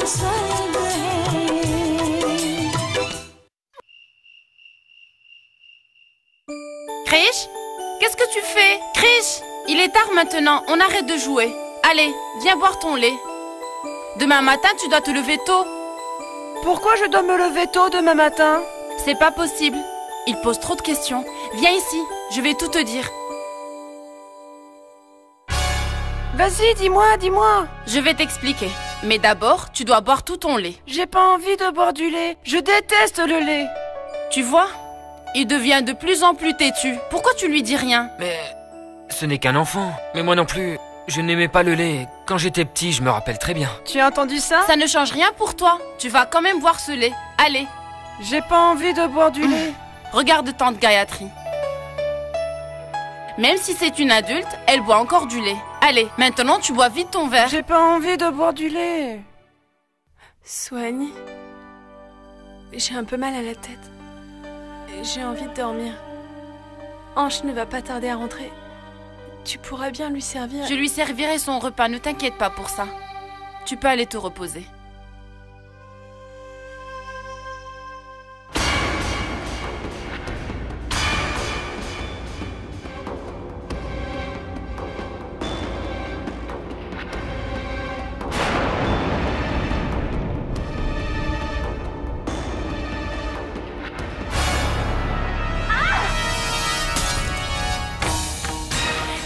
स्वर्ग है। Krish, qu'est-ce que tu fais? Krish, il est tard maintenant, on arrête de jouer. Allez, viens boire ton lait. Demain matin, tu dois te lever tôt. Pourquoi je dois me lever tôt demain matin? C'est pas possible. Il pose trop de questions. Viens ici, je vais tout te dire. Vas-y, dis-moi. Je vais t'expliquer. Mais d'abord, tu dois boire tout ton lait. J'ai pas envie de boire du lait. Je déteste le lait. Tu vois? Il devient de plus en plus têtu. Pourquoi tu lui dis rien? Mais ce n'est qu'un enfant. Mais moi non plus, je n'aimais pas le lait. Quand j'étais petit, je me rappelle très bien. Tu as entendu ça? Ça ne change rien pour toi. Tu vas quand même boire ce lait. Allez. J'ai pas envie de boire du lait. Regarde tante Gayatri. Même si c'est une adulte, elle boit encore du lait. Allez, maintenant tu bois vite ton verre. J'ai pas envie de boire du lait. Soigne. J'ai un peu mal à la tête. J'ai envie de dormir. Ange ne va pas tarder à rentrer. Tu pourras bien lui servir. Je lui servirai son repas, ne t'inquiète pas pour ça. Tu peux aller te reposer.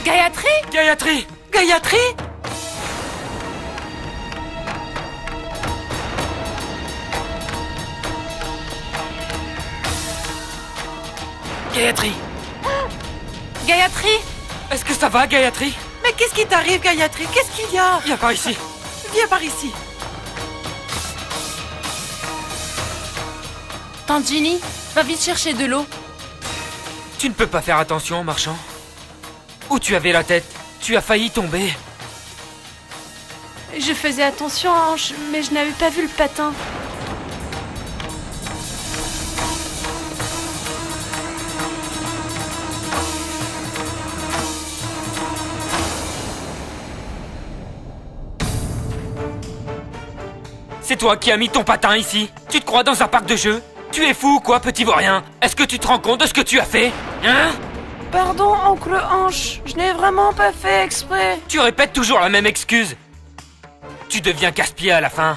Gayatri? Gayatri! Gayatri? Gayatri! Gayatri? Est-ce que ça va, Gayatri? Mais qu'est-ce qui t'arrive, Gayatri? Qu'est-ce qu'il y a? Viens par ici. Viens par ici. Tante Ginny, va vite chercher de l'eau. Tu ne peux pas faire attention en marchant. Où tu avais la tête? Tu as failli tomber. Je faisais attention, Ange, mais je n'avais pas vu le patin. C'est toi qui as mis ton patin ici? Tu te crois dans un parc de jeux? Tu es fou ou quoi, petit vaurien? Est-ce que tu te rends compte de ce que tu as fait? Hein? Pardon, oncle Hanche. Je n'ai vraiment pas fait exprès. Tu répètes toujours la même excuse. Tu deviens casse-pied à la fin.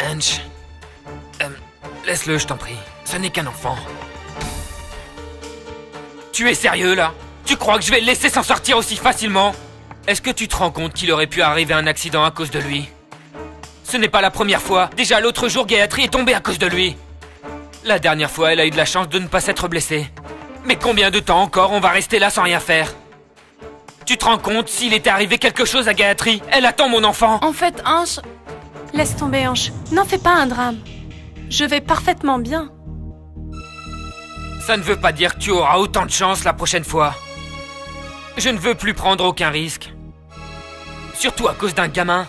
Hanch. Laisse-le, je t'en prie. Ce n'est qu'un enfant. Tu es sérieux, là? Tu crois que je vais le laisser s'en sortir aussi facilement? Est-ce que tu te rends compte qu'il aurait pu arriver un accident à cause de lui? Ce n'est pas la première fois. Déjà l'autre jour, Gayatri est tombée à cause de lui. La dernière fois, elle a eu de la chance de ne pas s'être blessée. Mais combien de temps encore on va rester là sans rien faire? Tu te rends compte, s'il était arrivé quelque chose à Gayatri, elle attend mon enfant. En fait, Ange... Laisse tomber, Ange. N'en fais pas un drame. Je vais parfaitement bien. Ça ne veut pas dire que tu auras autant de chance la prochaine fois. Je ne veux plus prendre aucun risque. Surtout à cause d'un gamin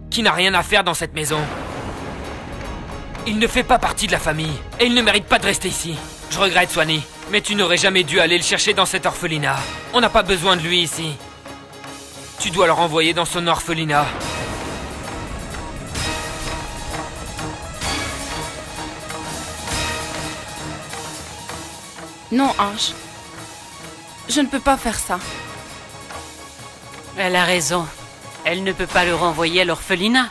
qui n'a rien à faire dans cette maison. Il ne fait pas partie de la famille et il ne mérite pas de rester ici. Je regrette, Swanee, mais tu n'aurais jamais dû aller le chercher dans cet orphelinat. On n'a pas besoin de lui ici. Tu dois le renvoyer dans son orphelinat. Non, Ange. Je ne peux pas faire ça. Elle a raison. Elle ne peut pas le renvoyer à l'orphelinat.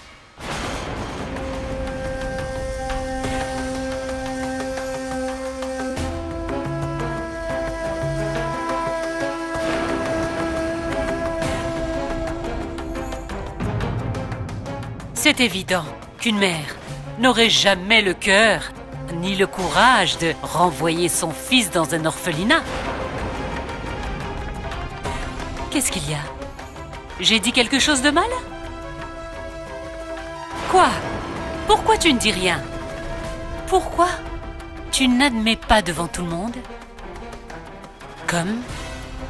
C'est évident qu'une mère n'aurait jamais le cœur ni le courage de renvoyer son fils dans un orphelinat. Qu'est-ce qu'il y a? J'ai dit quelque chose de mal? Quoi? Pourquoi tu ne dis rien? Pourquoi tu n'admets pas devant tout le monde? Comme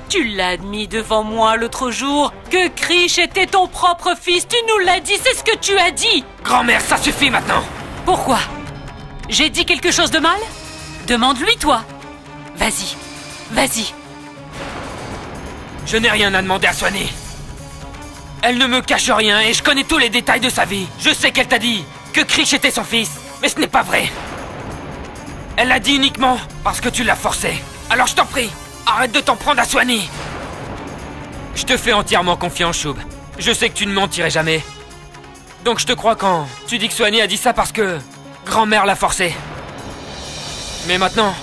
tu l'as admis devant moi l'autre jour que Krish était ton propre fils. Tu nous l'as dit, c'est ce que tu as dit. Grand-mère, ça suffit maintenant. Pourquoi? J'ai dit quelque chose de mal? Demande-lui, toi. Vas-y, vas-y. Je n'ai rien à demander à Swanee. Elle ne me cache rien et je connais tous les détails de sa vie. Je sais qu'elle t'a dit que Krish était son fils, mais ce n'est pas vrai. Elle l'a dit uniquement parce que tu l'as forcé. Alors je t'en prie, arrête de t'en prendre à Swanee. Je te fais entièrement confiance, Shub. Je sais que tu ne mentirais jamais. Donc je te crois quand tu dis que Swanee a dit ça parce que grand-mère l'a forcé. Mais maintenant,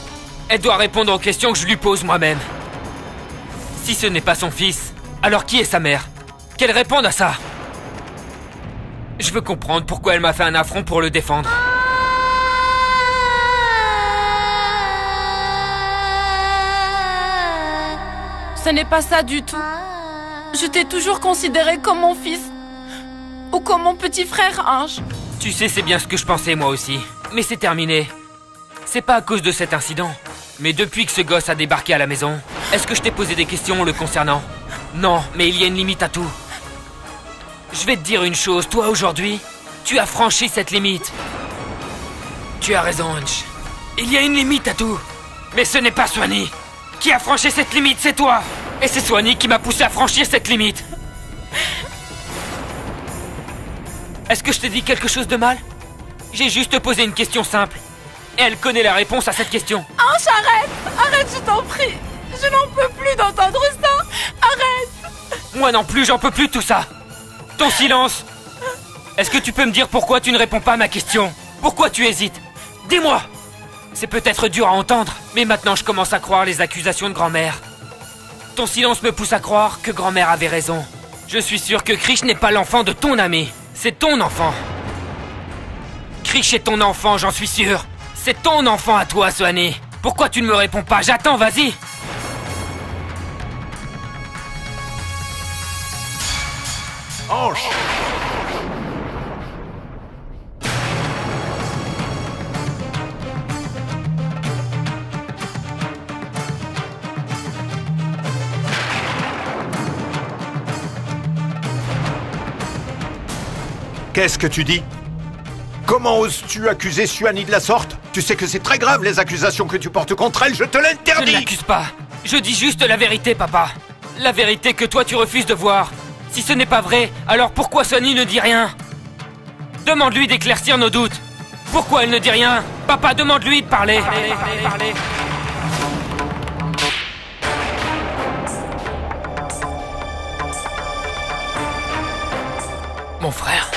elle doit répondre aux questions que je lui pose moi-même. Si ce n'est pas son fils, alors qui est sa mère? Qu'elle réponde à ça. Je veux comprendre pourquoi elle m'a fait un affront pour le défendre. Ce n'est pas ça du tout. Je t'ai toujours considéré comme mon fils. Ou comme mon petit frère, Ange. Tu sais, c'est bien ce que je pensais moi aussi. Mais c'est terminé. C'est pas à cause de cet incident. Mais depuis que ce gosse a débarqué à la maison, est-ce que je t'ai posé des questions le concernant? Non, mais il y a une limite à tout. Je vais te dire une chose, toi aujourd'hui, tu as franchi cette limite. Tu as raison, Ange. Il y a une limite à tout. Mais ce n'est pas Swanee qui a franchi cette limite, c'est toi. Et c'est Swanee qui m'a poussé à franchir cette limite. Est-ce que je t'ai dit quelque chose de mal? J'ai juste posé une question simple. Et elle connaît la réponse à cette question. Ange, arrête! Arrête, je t'en prie! Je n'en peux plus d'entendre ça! Arrête! Moi non plus, j'en peux plus de tout ça. Ton silence. Est-ce que tu peux me dire pourquoi tu ne réponds pas à ma question? Pourquoi tu hésites? Dis-moi! C'est peut-être dur à entendre, mais maintenant je commence à croire les accusations de grand-mère. Ton silence me pousse à croire que grand-mère avait raison. Je suis sûr que Krish n'est pas l'enfant de ton ami. C'est ton enfant. Krish est ton enfant, j'en suis sûr. C'est ton enfant à toi, Swanee. Pourquoi tu ne me réponds pas? J'attends, vas-y. Ange! Qu'est-ce que tu dis? Comment oses-tu accuser Swanee de la sorte? Tu sais que c'est très grave les accusations que tu portes contre elle, je te Je l'interdis! ne l'accuse pas. Je dis juste la vérité, papa. La vérité que toi tu refuses de voir. Si ce n'est pas vrai, alors pourquoi Swanee ne dit rien? Demande-lui d'éclaircir nos doutes. Pourquoi elle ne dit rien? Papa, demande-lui de parler. Mon frère.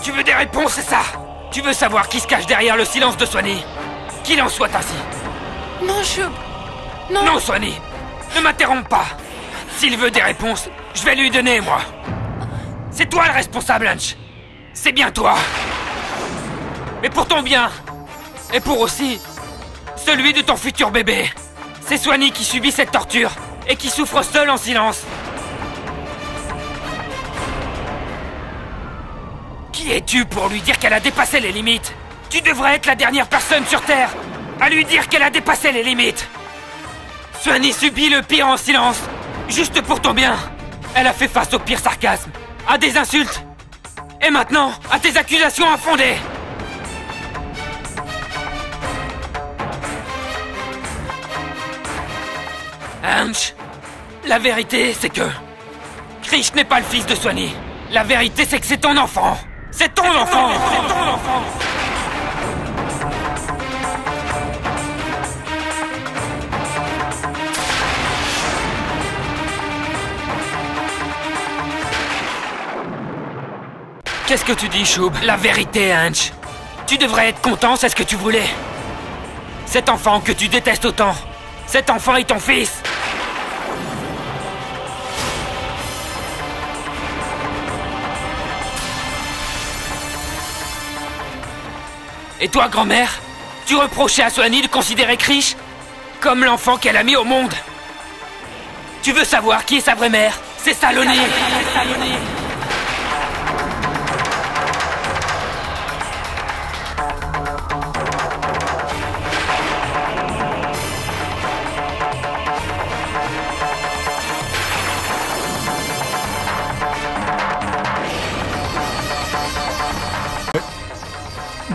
Tu veux des réponses, c'est ça? Tu veux savoir qui se cache derrière le silence de Swanee? Qu'il en soit ainsi. Non, Shub. Non. Non, Swanee, ne m'interromps pas. S'il veut des réponses, je vais lui donner, moi. C'est toi le responsable, Hunch. C'est bien toi. Mais pour ton bien, et pour aussi celui de ton futur bébé. C'est Swanee qui subit cette torture et qui souffre seul en silence. Qui es-tu pour lui dire qu'elle a dépassé les limites? Tu devrais être la dernière personne sur Terre à lui dire qu'elle a dépassé les limites. Swanee subit le pire en silence, juste pour ton bien. Elle a fait face au pire sarcasme, à des insultes, et maintenant à tes accusations infondées. Hunch, la vérité c'est que Krish n'est pas le fils de Swanee. La vérité c'est que c'est ton enfant. C'est ton enfant. C'est ton enfant. Qu'est-ce que tu dis, Shub? La vérité, Hunch. Tu devrais être content, c'est ce que tu voulais. Cet enfant que tu détestes autant. Cet enfant est ton fils. Et toi, grand-mère, tu reprochais à Swanee de considérer Krish comme l'enfant qu'elle a mis au monde. Tu veux savoir qui est sa vraie mère? C'est Saloni.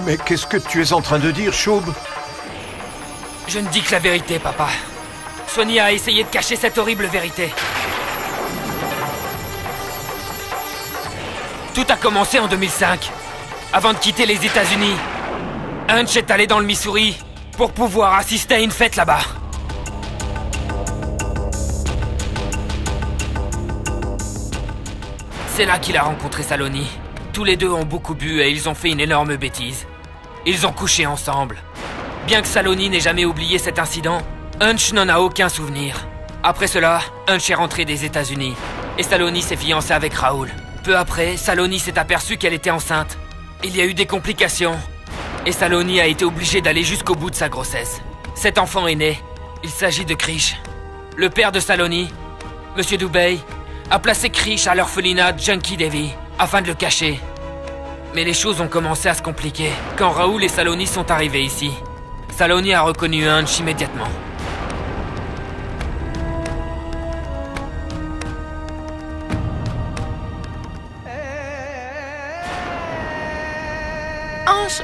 Mais qu'est-ce que tu es en train de dire, Shub? Je ne dis que la vérité, papa. Sonia a essayé de cacher cette horrible vérité. Tout a commencé en 2005. Avant de quitter les États-Unis, Hunch est allé dans le Missouri pour pouvoir assister à une fête là-bas. C'est là qu'il a rencontré Saloni. Tous les deux ont beaucoup bu et ils ont fait une énorme bêtise. Ils ont couché ensemble. Bien que Saloni n'ait jamais oublié cet incident, Hunch n'en a aucun souvenir. Après cela, Hunch est rentré des États-Unis et Saloni s'est fiancée avec Raoul. Peu après, Saloni s'est aperçue qu'elle était enceinte. Il y a eu des complications et Saloni a été obligée d'aller jusqu'au bout de sa grossesse. Cet enfant est né. Il s'agit de Krish. Le père de Saloni, Monsieur Dubey, a placé Krish à l'orphelinat Junkie Devi afin de le cacher. Mais les choses ont commencé à se compliquer quand Raoul et Saloni sont arrivés ici. Saloni a reconnu Hunch immédiatement. Hunch!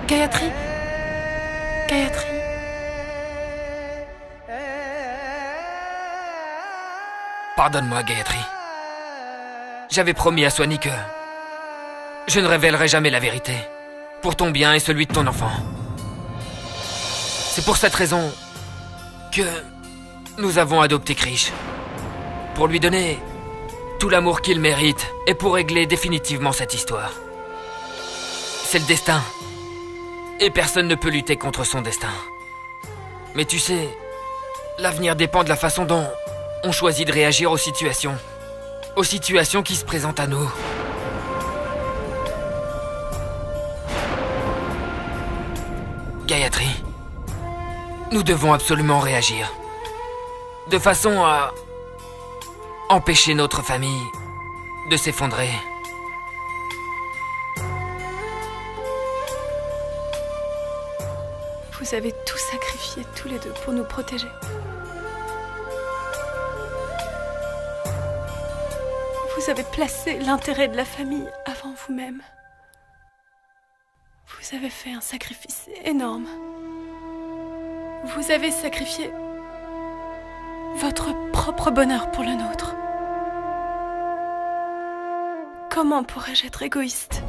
Gayatri? Gayatri? Pardonne-moi, Gayatri. J'avais promis à Swanee que je ne révélerai jamais la vérité. Pour ton bien et celui de ton enfant. C'est pour cette raison que nous avons adopté Krish. Pour lui donner tout l'amour qu'il mérite et pour régler définitivement cette histoire. C'est le destin. Et personne ne peut lutter contre son destin. Mais tu sais, l'avenir dépend de la façon dont on choisit de réagir aux situations. Aux situations qui se présentent à nous. Gayatri, nous devons absolument réagir. De façon à empêcher notre famille de s'effondrer. Vous avez tout sacrifié, tous les deux, pour nous protéger. Vous avez placé l'intérêt de la famille avant vous-même. Vous avez fait un sacrifice énorme. Vous avez sacrifié votre propre bonheur pour le nôtre. Comment pourrais-je être égoïste ?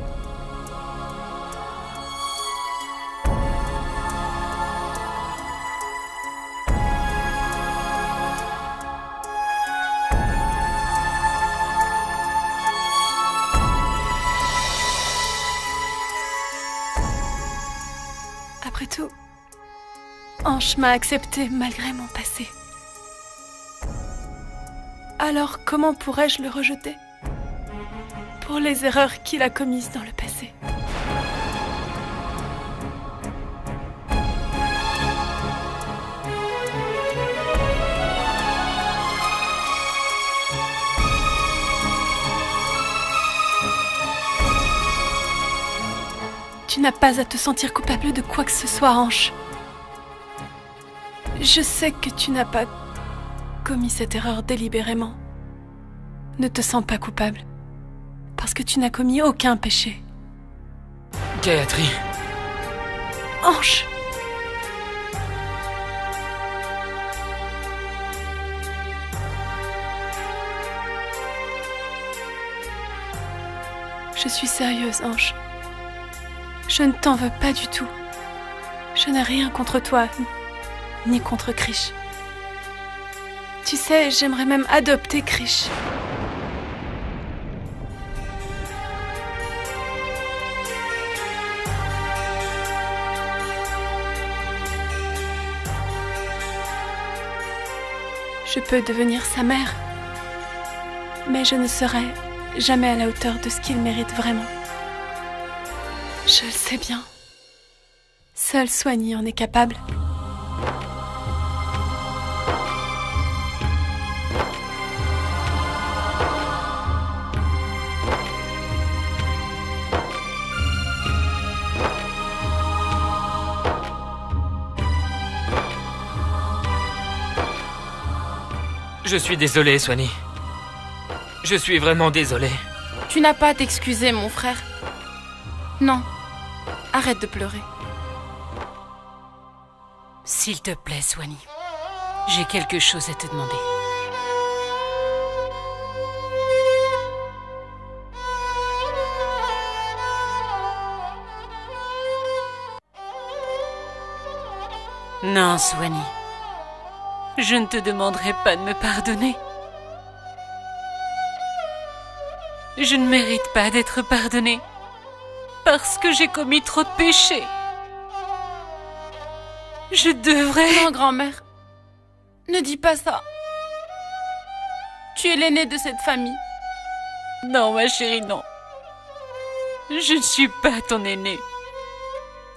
Après tout, Hunch m'a accepté malgré mon passé. Alors comment pourrais-je le rejeter pour les erreurs qu'il a commises dans le passé ? Tu n'as pas à te sentir coupable de quoi que ce soit, Hunch. Je sais que tu n'as pas commis cette erreur délibérément. Ne te sens pas coupable, parce que tu n'as commis aucun péché. Gayatri. Hunch! Je suis sérieuse, Hunch. Je ne t'en veux pas du tout. Je n'ai rien contre toi, ni contre Krish. Tu sais, j'aimerais même adopter Krish. Je peux devenir sa mère, mais je ne serai jamais à la hauteur de ce qu'il mérite vraiment. Je le sais bien. Seule Swanee en est capable. Je suis désolé, Swanee. Je suis vraiment désolé. Tu n'as pas à t'excuser, mon frère. Non. Arrête de pleurer. S'il te plaît, Swanee, j'ai quelque chose à te demander. Non, Swanee. Je ne te demanderai pas de me pardonner. Je ne mérite pas d'être pardonnée parce que j'ai commis trop de péchés. Je devrais... Non, grand-mère. Ne dis pas ça. Tu es l'aînée de cette famille. Non, ma chérie, non. Je ne suis pas ton aînée.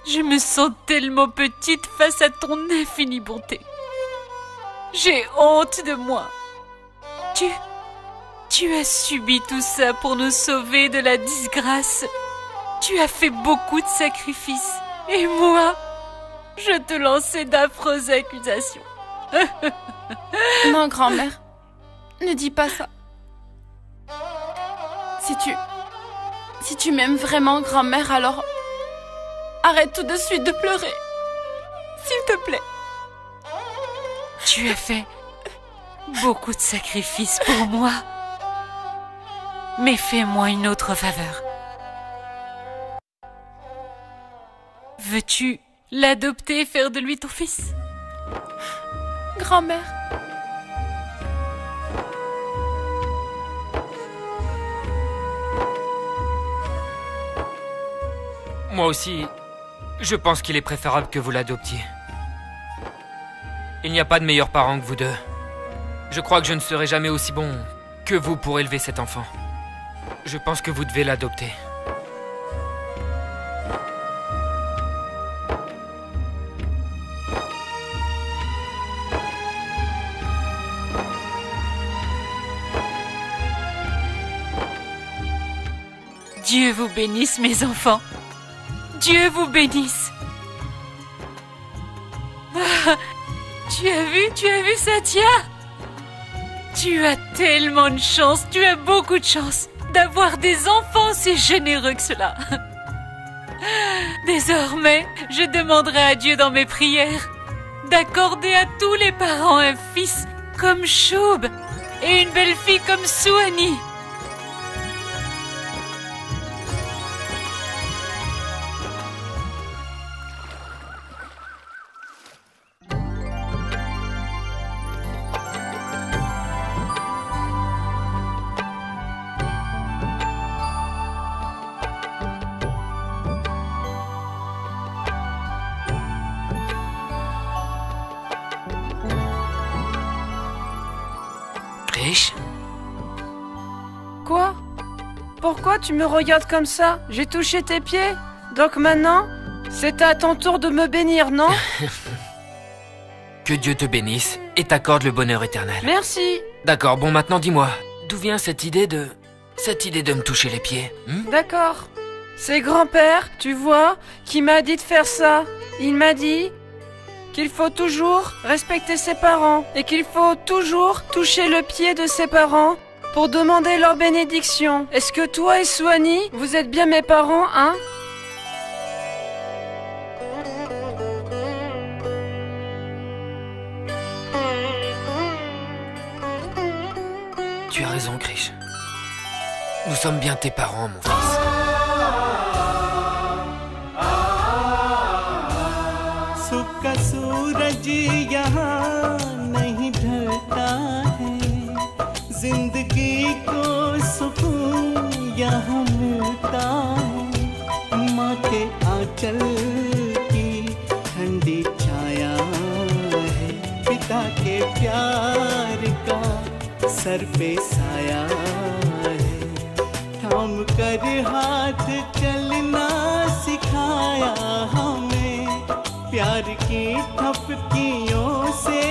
Je me sens tellement petite face à ton infinie bonté. J'ai honte de moi. Tu as subi tout ça pour nous sauver de la disgrâce. Tu as fait beaucoup de sacrifices. Et moi, je te lançais d'affreuses accusations. Non, grand-mère. Ne dis pas ça. Si tu m'aimes vraiment, grand-mère, alors... Arrête tout de suite de pleurer. S'il te plaît. Tu as fait beaucoup de sacrifices pour moi. Mais fais-moi une autre faveur. Veux-tu l'adopter et faire de lui ton fils? Grand-mère. Moi aussi, je pense qu'il est préférable que vous l'adoptiez. Il n'y a pas de meilleurs parents que vous deux. Je crois que je ne serai jamais aussi bon que vous pour élever cet enfant. Je pense que vous devez l'adopter. Dieu vous bénisse, mes enfants. Dieu vous bénisse. Ah, tu as vu Satya? Tu as tellement de chance, tu as beaucoup de chance d'avoir des enfants aussi généreux que cela. Désormais, je demanderai à Dieu dans mes prières d'accorder à tous les parents un fils comme Shoub et une belle-fille comme Swanee. Krish? Quoi? Pourquoi tu me regardes comme ça? J'ai touché tes pieds. Donc maintenant, c'est à ton tour de me bénir, non? Que Dieu te bénisse et t'accorde le bonheur éternel. Merci. D'accord, bon maintenant dis-moi, d'où vient cette idée de me toucher les pieds? D'accord. C'est grand-père, tu vois, qui m'a dit de faire ça. Il m'a dit qu'il faut toujours respecter ses parents et qu'il faut toujours toucher le pied de ses parents pour demander leur bénédiction. Est-ce que toi et Swanee, vous êtes bien mes parents, hein? Tu as raison, Krish. Nous sommes bien tes parents, mon fils. सुख का सूरज यहाँ नहीं ढलता है, जिंदगी को सुकून यहाँ मिलता है। माँ के आंचल की ठंडी छाया है, पिता के प्यार का सर पे साया है। थाम कर हाथ चलना सिखाया हमें, प्यार की थपकियों से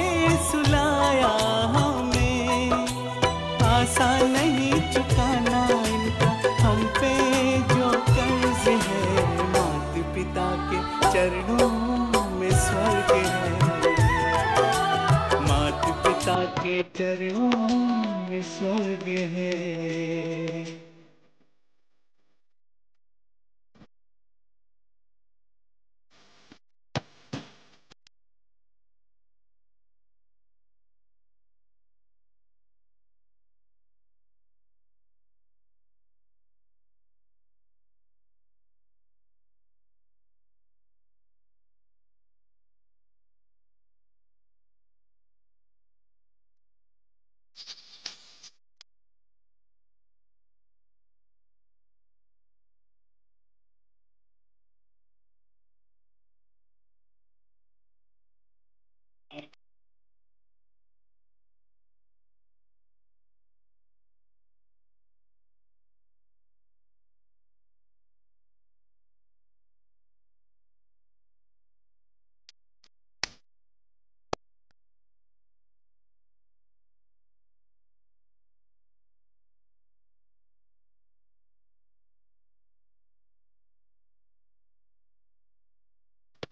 सुलाया हमें। आसान नहीं चुकाना इनका हम पे जो कर्ज है, माता पिता के चरणों में स्वर्ग है। माता पिता के चरणों में स्वर्ग है।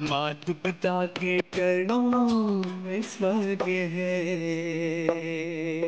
माता पिता के चरणों में स्वर्ग है।